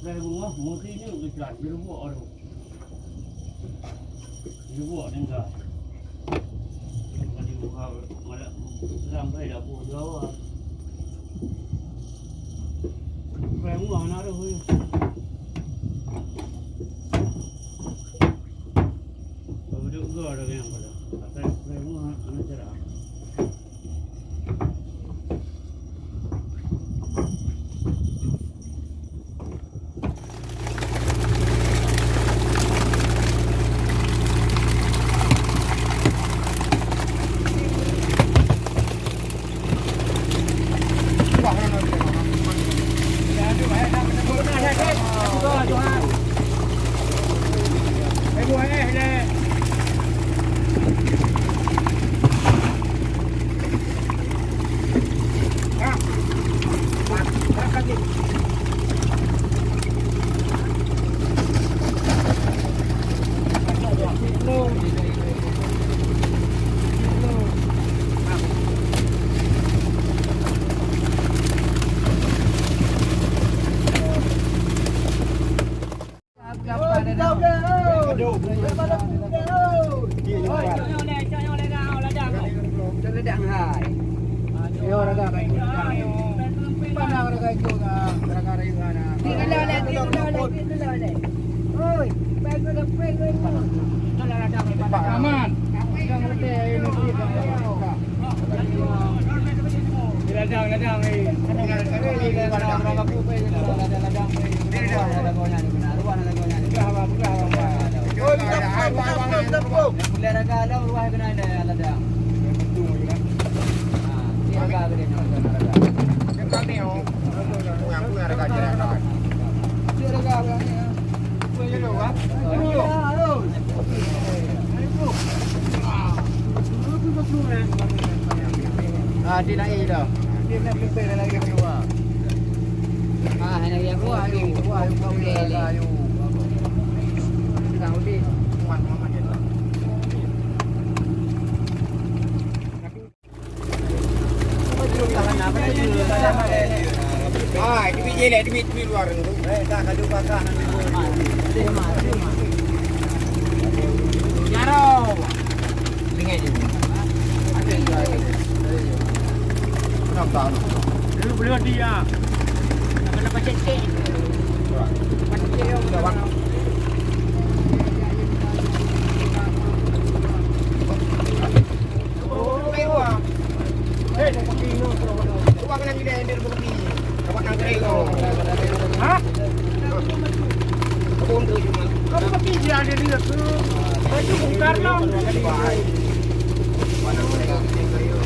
Saya bunga, mungkin ni udah jalan di Labuh ada. Di Labuh ada enggak? Di buka malam sampai Labuh Jawa. Saya bunga mana ada hujan. Kalau juga ada yang pada. Saya bunga mana cerah. Dia naik dah. Dia nak prepare lagi keluar. Nak yang keluar ni. Keluar kau boleh. Dah udah. Muat je. Di biji leh, di biji luar tu. Dah kadu pasang ni. Jaro. Dengar je. Nampak tu. Dia boleh dia. Nak pakai cek. Pakai cek yang dah warna. Oh, mewah. Pakai ni. Uang nak dia dia beli. Dapat nak terego. Ha? Kebun tu cuma. Kau pakai dia ada dia tu. Baju bongkar lah. Mana mereka terego.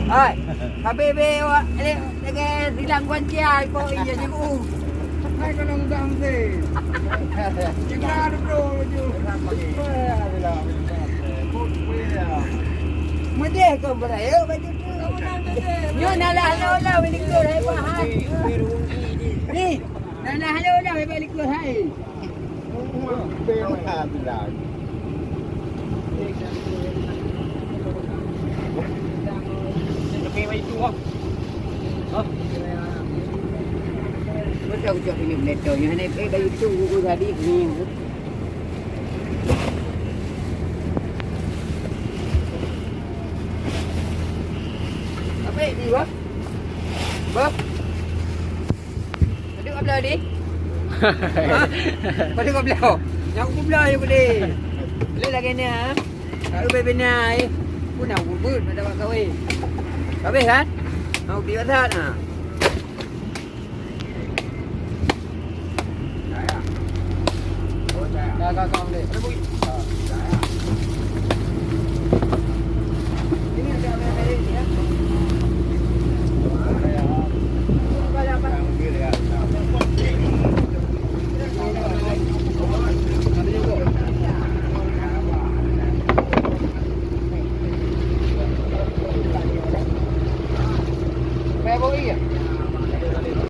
Hai, KBB awak dengan silang kuanciai po iya ni ku. Hai kena nggang se. Kita ada bro je. Bila. Kut bila. Mudih kau beraya baju tu. Yo nalah balik keluar hai bahai. Ni, nalah balik keluar hai. Bilang bilang. Tapi mai tu ah. Betul je ini betul. Yang ni baju tu gua jadi ni. Apa ni bang? Bang. Tadi kau belah ni? Ha? Tadi kau belah. Yang aku belah je boleh. Boleh lagi ni ha. Kalau bebenai, pun nak bubut pada mak kahwin. Habis kan? Mau pergi pasar ha. Kau boleh.